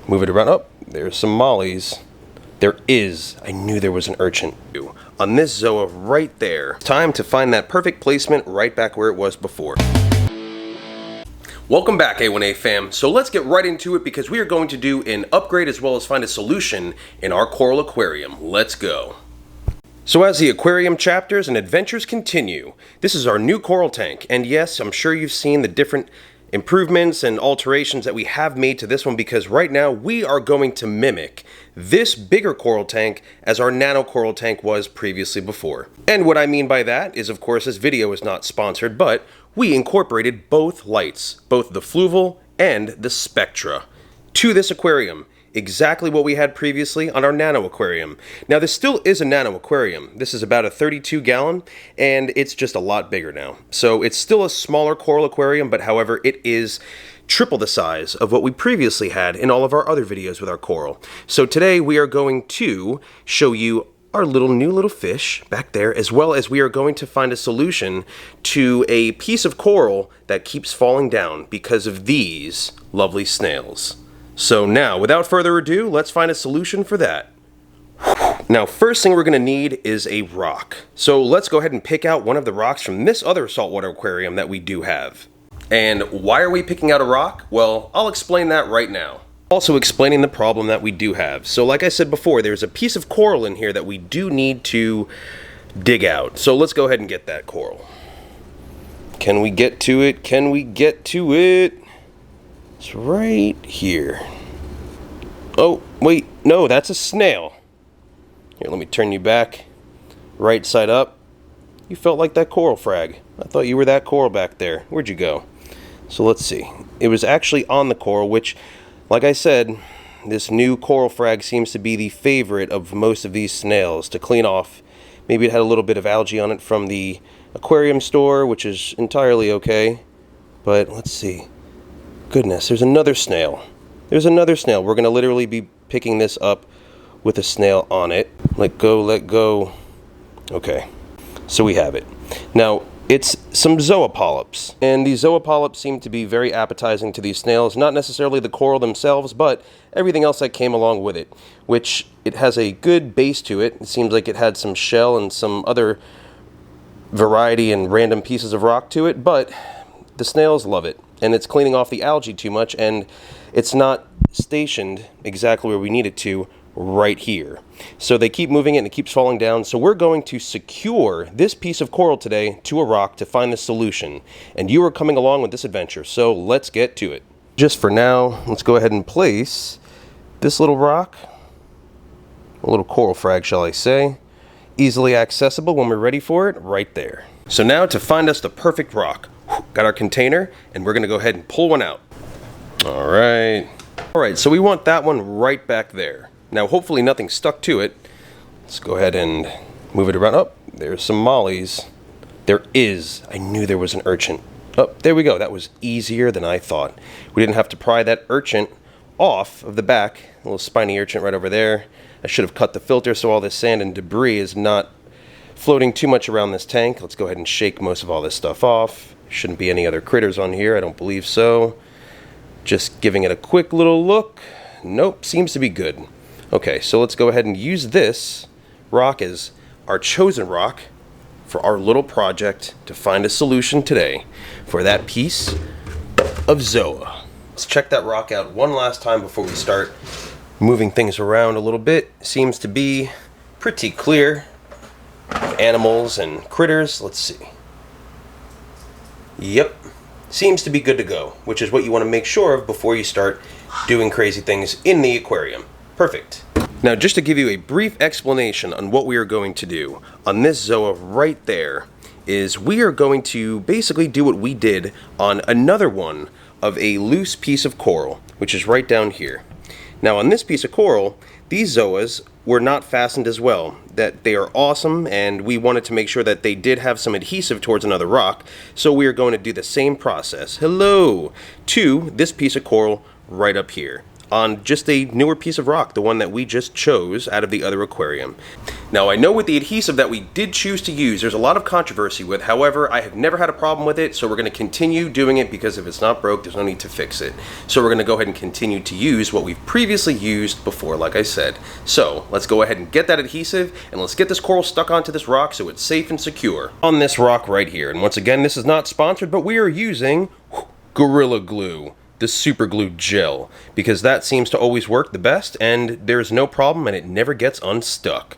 Move it around. Oh, there's some mollies. There is. I knew there was an urchin on this zoa right there. Time to find that perfect placement right back where it was before. Welcome back, A1A fam. So let's get right into it because we are going to do an upgrade as well as find a solution in our coral aquarium. Let's go. So as the aquarium chapters and adventures continue, this is our new coral tank. And yes, I'm sure you've seen the different improvements and alterations that we have made to this one because right now we are going to mimic this bigger coral tank as our nano coral tank was previously before. And what I mean by that is, of course, this video is not sponsored, but we incorporated both lights, both the fluval and the spectra, to this aquarium. Exactly what we had previously on our nano aquarium. Now this still is a nano aquarium. This is about a 32 gallon and it's just a lot bigger now. So it's still a smaller coral aquarium, but however it is triple the size of what we previously had in all of our other videos with our coral. So today we are going to show you our new little fish back there, as well as we are going to find a solution to a piece of coral that keeps falling down because of these lovely snails. So now, without further ado, let's find a solution for that. Now, first thing we're going to need is a rock. So let's go ahead and pick out one of the rocks from this other saltwater aquarium that we do have. And why are we picking out a rock? Well, I'll explain that right now. Also explaining the problem that we do have. So like I said before, there's a piece of coral in here that we do need to dig out. So let's go ahead and get that coral. Can we get to it? Can we get to it? It's right here. Oh, wait, no, that's a snail. Here, let me turn you back. Right side up. You felt like that coral, Frag. I thought you were that coral back there. Where'd you go? So let's see. It was actually on the coral, which, like I said, this new coral frag seems to be the favorite of most of these snails to clean off. Maybe it had a little bit of algae on it from the aquarium store, which is entirely okay. But let's see. Goodness, there's another snail. There's another snail. We're going to literally be picking this up with a snail on it. Let go, let go. Okay, so we have it. Now, it's some zoa polyps. And these zoa polyps seem to be very appetizing to these snails. Not necessarily the coral themselves, but everything else that came along with it. Which, it has a good base to it. It seems like it had some shell and some other variety and random pieces of rock to it, but the snails love it. And it's cleaning off the algae too much, and it's not stationed exactly where we need it to right here. So they keep moving it and it keeps falling down. So we're going to secure this piece of coral today to a rock to find the solution. And you are coming along with this adventure, so let's get to it. Just for now, let's go ahead and place this little rock, a little coral frag, shall I say, easily accessible when we're ready for it, right there. So now to find us the perfect rock. Got our container, and we're going to go ahead and pull one out. Alright, so we want that one right back there. Now, hopefully nothing stuck to it. Let's go ahead and move it around. Oh, there's some mollies. There is. I knew there was an urchin. Oh, there we go. That was easier than I thought. We didn't have to pry that urchin off of the back. A little spiny urchin right over there. I should have cut the filter so all this sand and debris is not floating too much around this tank. Let's go ahead and shake most of all this stuff off. Shouldn't be any other critters on here. I don't believe so. Just giving it a quick little look. Nope, seems to be good. Okay, so let's go ahead and use this rock as our chosen rock for our little project to find a solution today for that piece of zoa. Let's check that rock out one last time before we start moving things around a little bit. Seems to be pretty clear. Animals and critters, let's see. Yep, seems to be good to go, which is what you want to make sure of before you start doing crazy things in the aquarium. Perfect. Now, just to give you a brief explanation on what we are going to do on this zoa right there is we are going to basically do what we did on another one of a loose piece of coral, which is right down here. Now, on this piece of coral, these zoas were not fastened as well. That they are awesome, and we wanted to make sure that they did have some adhesive towards another rock, so we are going to do the same process, to this piece of coral right up here, on just a newer piece of rock, the one that we just chose out of the other aquarium. Now I know with the adhesive that we did choose to use, there's a lot of controversy with. However, I have never had a problem with it, so we're going to continue doing it because if it's not broke, there's no need to fix it. So we're going to go ahead and continue to use what we've previously used before, like I said. So let's go ahead and get that adhesive and let's get this coral stuck onto this rock so it's safe and secure on this rock right here. And once again, this is not sponsored, but we are using Gorilla Glue, the super glue gel, because that seems to always work the best and there's no problem and it never gets unstuck.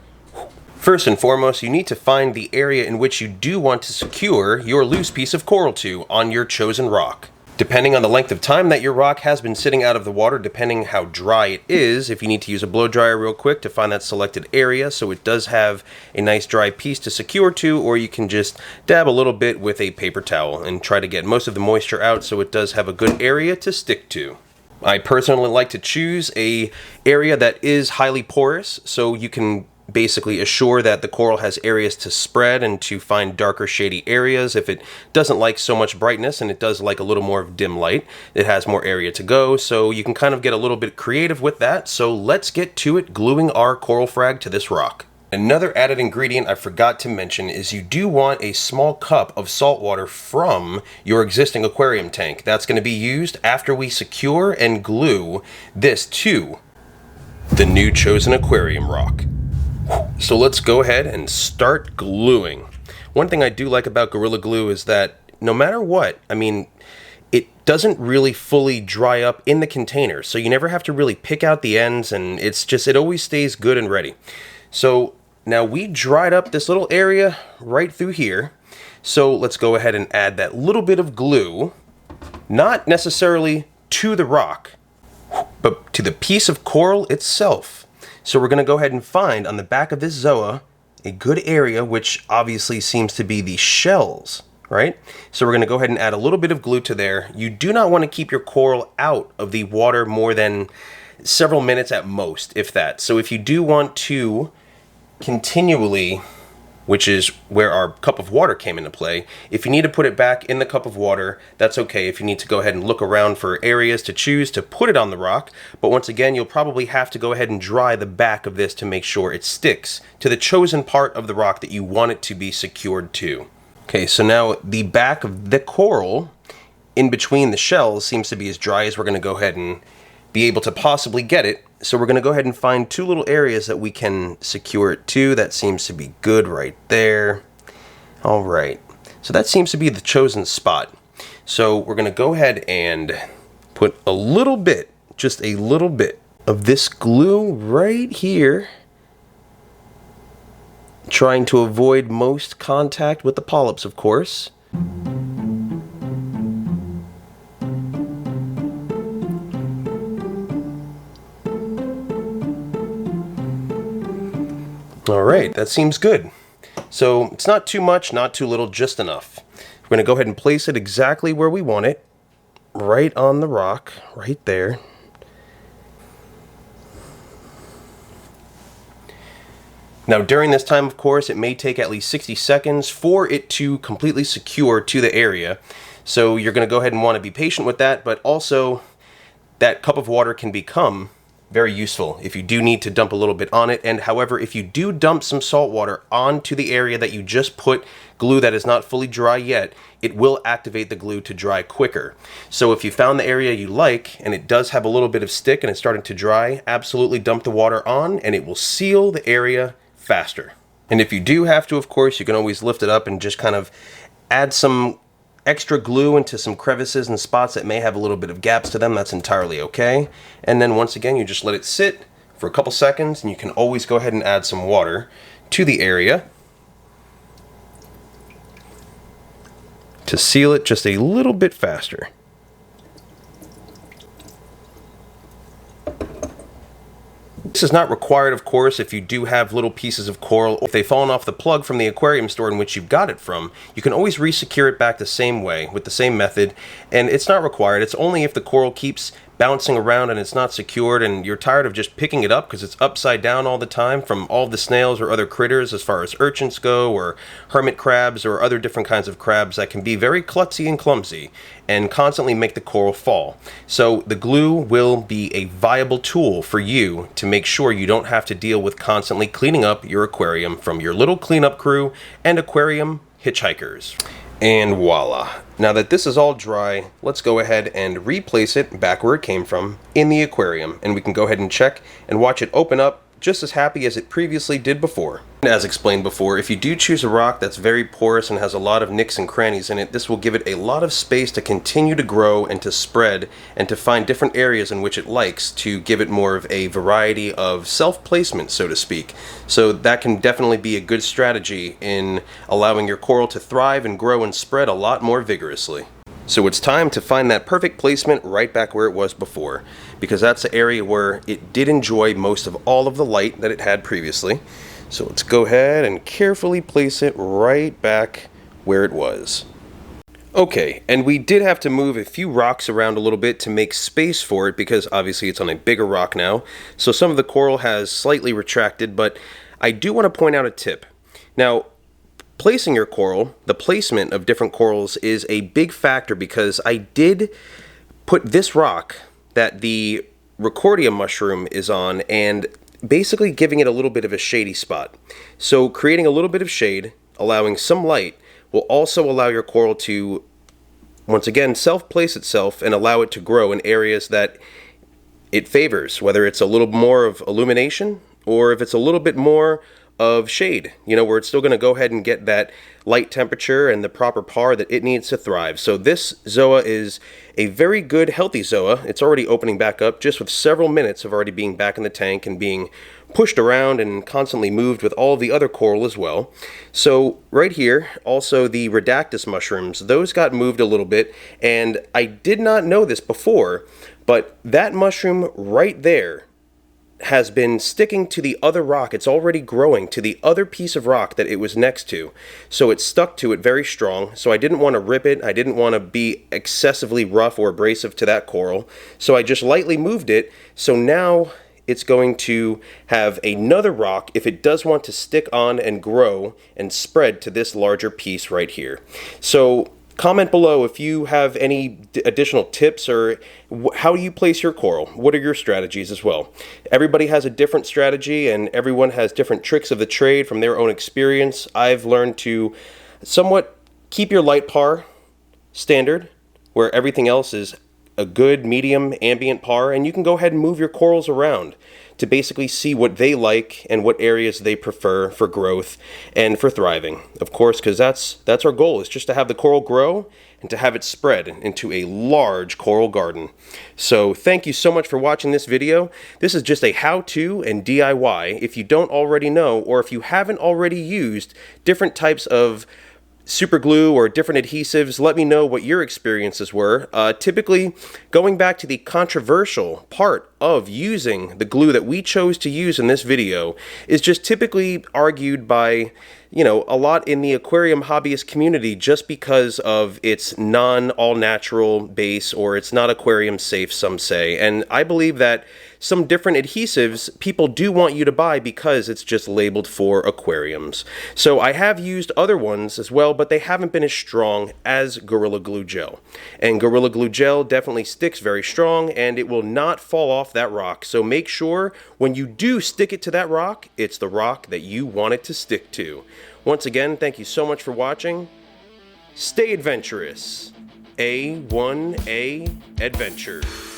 First and foremost, you need to find the area in which you do want to secure your loose piece of coral to on your chosen rock. Depending on the length of time that your rock has been sitting out of the water, depending how dry it is, if you need to use a blow dryer real quick to find that selected area so it does have a nice dry piece to secure to, or you can just dab a little bit with a paper towel and try to get most of the moisture out so it does have a good area to stick to. I personally like to choose a area that is highly porous so you can basically assure that the coral has areas to spread and to find darker shady areas. If it doesn't like so much brightness and it does like a little more of dim light, it has more area to go, so you can kind of get a little bit creative with that. So let's get to it, gluing our coral frag to this rock. Another added ingredient I forgot to mention is you do want a small cup of salt water from your existing aquarium tank. That's going to be used after we secure and glue this to the new chosen aquarium rock. So let's go ahead and start gluing. One thing I do like about Gorilla Glue is that no matter what, I mean, it doesn't really fully dry up in the container, so you never have to really pick out the ends, and it always stays good and ready. So now we dried up this little area right through here, so let's go ahead and add that little bit of glue, not necessarily to the rock, but to the piece of coral itself. So we're going to go ahead and find on the back of this zoa a good area, which obviously seems to be the shells, right? So we're going to go ahead and add a little bit of glue to there. You do not want to keep your coral out of the water more than several minutes at most, if that. So if you do want to continually, which is where our cup of water came into play, if you need to put it back in the cup of water, that's okay. If you need to go ahead and look around for areas to choose to put it on the rock, but once again, you'll probably have to go ahead and dry the back of this to make sure it sticks to the chosen part of the rock that you want it to be secured to. Okay, so now the back of the coral in between the shells seems to be as dry as we're going to go ahead and be able to possibly get it. So we're going to go ahead and find two little areas that we can secure it to. That seems to be good right there. All right, so that seems to be the chosen spot. So we're going to go ahead and put a little bit, just a little bit of this glue right here, trying to avoid most contact with the polyps, of course. Alright, that seems good. So it's not too much, not too little, just enough. We're going to go ahead and place it exactly where we want it, right on the rock, right there. Now during this time, of course, it may take at least 60 seconds for it to completely secure to the area. So you're going to go ahead and want to be patient with that, but also that cup of water can become very useful if you do need to dump a little bit on it. And however, if you do dump some salt water onto the area that you just put glue that is not fully dry yet, it will activate the glue to dry quicker. So if you found the area you like and it does have a little bit of stick and it's starting to dry, absolutely dump the water on and it will seal the area faster. And if you do have to, of course, you can always lift it up and just kind of add some extra glue into some crevices and spots that may have a little bit of gaps to them. That's entirely okay. And then once again, you just let it sit for a couple seconds and you can always go ahead and add some water to the area to seal it just a little bit faster. This is not required, of course, if you do have little pieces of coral. If they've fallen off the plug from the aquarium store in which you got it from, you can always re-secure it back the same way with the same method, and it's not required. It's only if the coral keeps bouncing around and it's not secured, and you're tired of just picking it up because it's upside down all the time from all the snails or other critters as far as urchins go, or hermit crabs or other different kinds of crabs that can be very klutzy and clumsy and constantly make the coral fall. So the glue will be a viable tool for you to make sure you don't have to deal with constantly cleaning up your aquarium from your little cleanup crew and aquarium hitchhikers. And voila. Now that this is all dry, let's go ahead and replace it back where it came from in the aquarium, and we can go ahead and check and watch it open up just as happy as it previously did before. As explained before, if you do choose a rock that's very porous and has a lot of nicks and crannies in it, this will give it a lot of space to continue to grow and to spread and to find different areas in which it likes, to give it more of a variety of self-placement, so to speak. So that can definitely be a good strategy in allowing your coral to thrive and grow and spread a lot more vigorously. So it's time to find that perfect placement right back where it was before, because that's the area where it did enjoy most of all of the light that it had previously. So let's go ahead and carefully place it right back where it was. Okay, and we did have to move a few rocks around a little bit to make space for it, because obviously it's on a bigger rock now. So some of the coral has slightly retracted, but I do want to point out a tip. Now, placing your coral, the placement of different corals is a big factor, because I did put this rock that the recordia mushroom is on and basically giving it a little bit of a shady spot. So creating a little bit of shade, allowing some light, will also allow your coral to, once again, self-place itself and allow it to grow in areas that it favors, whether it's a little more of illumination or if it's a little bit more of shade, you know, where it's still going to go ahead and get that light temperature and the proper par that it needs to thrive. So this zoa is a very good, healthy zoa. It's already opening back up just with several minutes of already being back in the tank and being pushed around and constantly moved with all of the other coral as well. So right here, also the redactus mushrooms, those got moved a little bit, and I did not know this before, but that mushroom right there has been sticking to the other rock. It's already growing to the other piece of rock that it was next to. So it stuck to it very strong. So I didn't want to rip it. I didn't want to be excessively rough or abrasive to that coral. So I just lightly moved it. So now it's going to have another rock if it does want to stick on and grow and spread to this larger piece right here. So comment below if you have any additional tips or how you place your coral. What are your strategies as well? Everybody has a different strategy, and everyone has different tricks of the trade from their own experience. I've learned to somewhat keep your light par standard, where everything else is a good medium ambient par, and you can go ahead and move your corals around to basically see what they like and what areas they prefer for growth and for thriving. Of course, because that's our goal, is just to have the coral grow and to have it spread into a large coral garden. So thank you so much for watching this video. This is just a how-to and DIY. If you don't already know, or if you haven't already used different types of super glue or different adhesives, let me know what your experiences were. Typically, going back to the controversial part of using the glue that we chose to use in this video is just typically argued by, you know, a lot in the aquarium hobbyist community, just because of its non-all-natural base, or it's not aquarium safe, some say. And I believe that some different adhesives people do want you to buy because it's just labeled for aquariums. So I have used other ones as well, but they haven't been as strong as Gorilla Glue Gel. And Gorilla Glue Gel definitely sticks very strong, and it will not fall off that rock. So make sure when you do stick it to that rock, it's the rock that you want it to stick to. Once again, thank you so much for watching. Stay adventurous. A1A Adventures.